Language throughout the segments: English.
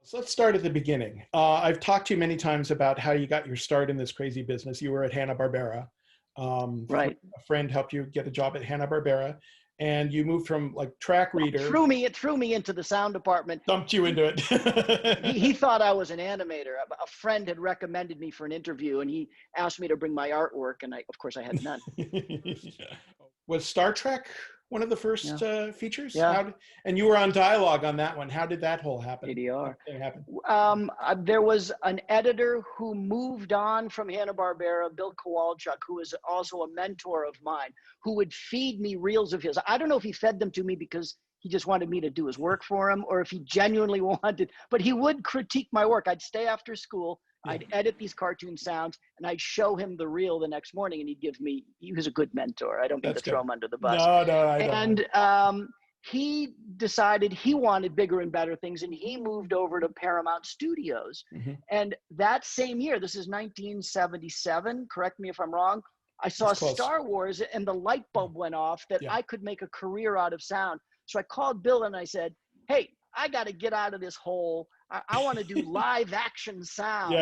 So let's start at the beginning. I've talked to you many times about how you got your start in this crazy business. You were at Hanna-Barbera. Right. A friend helped you get a job at Hanna-Barbera, and you moved from like track Well, reader, it threw me into the sound department. dumped you into He it. thought I was an animator. A friend had recommended me for an interview, and he asked me to bring my artwork, and of course, I had none. Was Star Trek one of the Yeah, first features? yeah. And you were on dialogue on that one. How did that whole happen? ADR. Thing happen? There was an editor who moved on from Hanna-Barbera, Bill Kowalchuk, who was also a mentor of mine, who would feed me reels of his. I don't know if he fed them to me because he just wanted me to do his work for him, or if he genuinely wanted, but he would critique my work. I'd stay after school, I'd edit these cartoon sounds, and I'd show him the reel the next morning, and he'd give me, he was a good mentor. I don't mean to throw him under the bus. No, I don't. And he decided he wanted bigger and better things, and he moved over to Paramount Studios. And that same year, this is 1977, correct me if I'm wrong, I saw Star Wars, and the light bulb went off that I could make a career out of sound. So I called Bill and I said, hey, I got to get out of this hole. I want to do live action sound.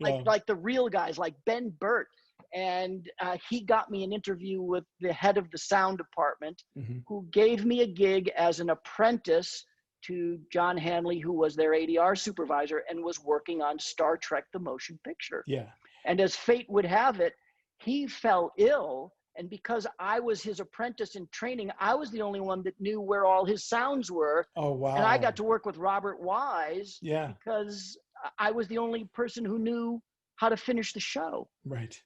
Like the real guys, like Ben Burt. And he got me an interview with the head of the sound department, who gave me a gig as an apprentice to John Hanley, who was their ADR supervisor and was working on Star Trek, the motion picture. And as fate would have it, he fell ill. And because I was his apprentice in training, I was the only one that knew where all his sounds were. Oh, wow. And I got to work with Robert Wise because I was the only person who knew how to finish the show. Right.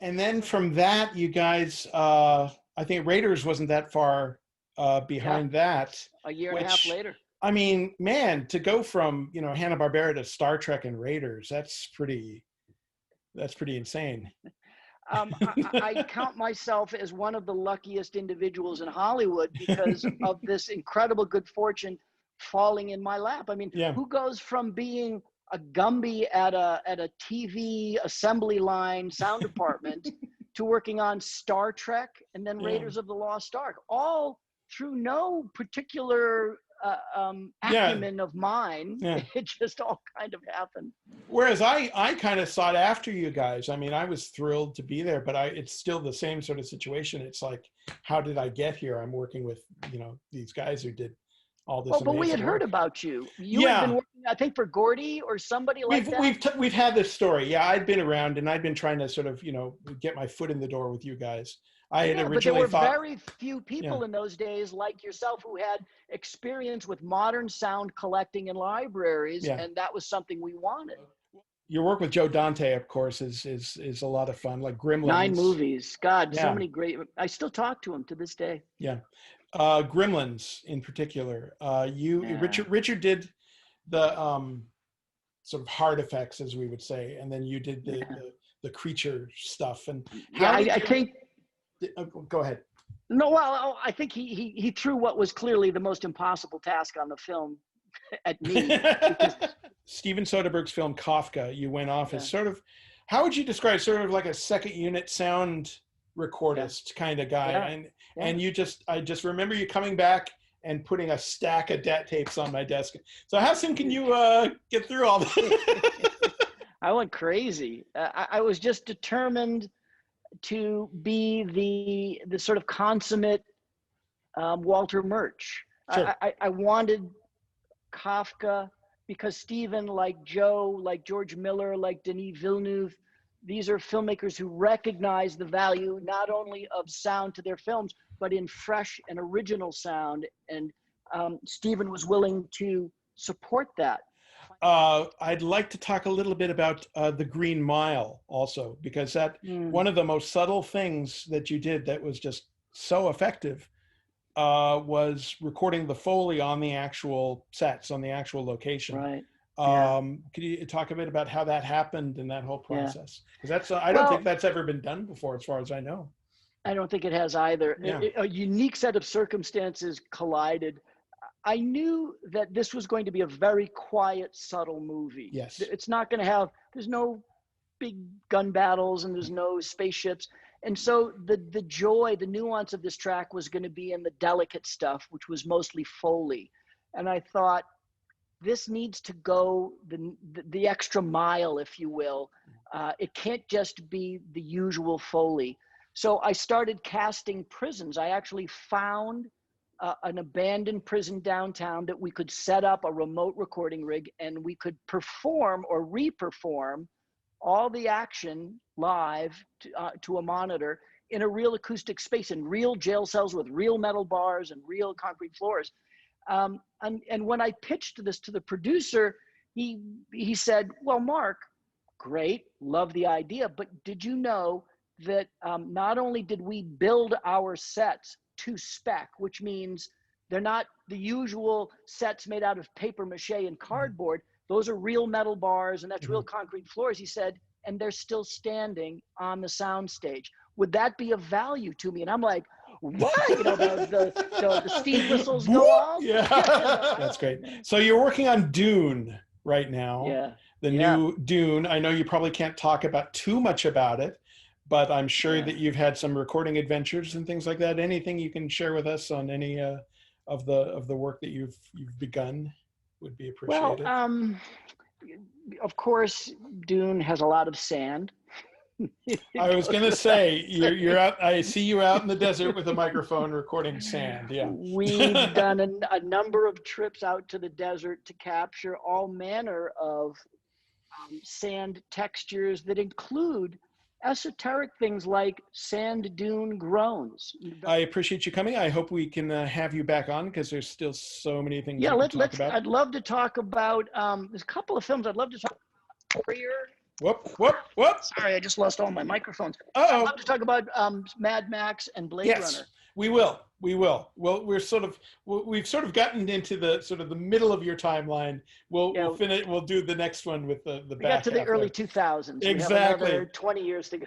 And then from that, you guys, I think Raiders wasn't that far behind that. A year and a half later. I mean, man, to go from, Hanna-Barbera to Star Trek and Raiders, that's pretty insane. I count myself as one of the luckiest individuals in Hollywood because of this incredible good fortune falling in my lap. I mean, who goes from being a Gumby at a TV assembly line sound department to working on Star Trek and then Raiders of the Lost Ark, all through no particular acumen of mine. It just all kind of happened. Whereas I kind of sought after you guys. I mean, I was thrilled to be there, but it's still the same sort of situation. It's like, how did I get here? I'm working with, these guys who did all this. But we had heard about you. You had been working, I think, for Gordy or somebody like that. We've had this story. Yeah, I'd been around and I'd been trying to sort of, get my foot in the door with you guys. I had originally but there were very few people in those days like yourself who had experience with modern sound collecting in libraries, and that was something we wanted. Your work with Joe Dante, of course, is a lot of fun. Like Gremlins. 9 movies. God, so many great. I still talk to him to this day. Gremlins in particular. Richard did the sort of hard effects, as we would say, and then you did the creature stuff. And I think. Go ahead. No, well, I think he threw what was clearly the most impossible task on the film at me. Steven Soderbergh's film Kafka, you went off as sort of, how would you describe, sort of like a second unit sound recordist kind of guy? And I just remember you coming back and putting a stack of DAT tapes on my desk. So how soon can you get through all this? I went crazy. I was just determined to be the sort of consummate Walter Murch. Sure. I wanted Kafka because Steven, like Joe, like George Miller, like Denis Villeneuve, these are filmmakers who recognize the value not only of sound to their films, but in fresh and original sound. And Steven was willing to support that. I'd like to talk a little bit about The Green Mile also, because that one of the most subtle things that you did that was just so effective was recording the Foley on the actual sets, on the actual location. Right. Could you talk a bit about how that happened and that whole process? Because that's I don't think that's ever been done before, as far as I know. I don't think it has either. A unique set of circumstances collided. I knew that this was going to be a very quiet, subtle movie. Yes. It's not going to have, there's no big gun battles and there's no spaceships. And so the joy, the nuance of this track was going to be in the delicate stuff, which was mostly Foley. And I thought, this needs to go the extra mile, if you will. It can't just be the usual Foley. So I started casting prisons. I actually found an abandoned prison downtown that we could set up a remote recording rig, and we could perform or re-perform all the action live to a monitor in a real acoustic space, in real jail cells with real metal bars and real concrete floors. And when I pitched this to the producer, he said, well, Mark, great, love the idea, but did you know that not only did we build our sets to spec, which means they're not the usual sets made out of paper mache and cardboard. Those are real metal bars, and that's real concrete floors, he said, and they're still standing on the sound stage. Would that be of value to me? And I'm like, what? You know, the steam whistles go off. Yeah, that's great. So you're working on Dune right now. Yeah. The new Dune. I know you probably can't talk about too much about it, but I'm sure that you've had some recording adventures and things like that. Anything you can share with us on any of the work that you've begun would be appreciated. Well, of course, Dune has a lot of sand. I was going to say, you're out. I see you out in the desert with a microphone recording sand. Yeah. We've done a number of trips out to the desert to capture all manner of sand textures that include esoteric things like sand dune groans. I appreciate you coming. I hope we can have you back on, because there's still so many things. Yeah, let's talk about. I'd love to talk about. There's a couple of films I'd love to talk about. Whoop. Sorry, I just lost all my microphones. Uh-oh. I'd love to talk about Mad Max and Blade Runner. We will. Well, we've sort of gotten into the middle of your timeline. We'll finish. We'll do the next one with the back. We got to the early 2000s. Exactly. We have another 20 years to go.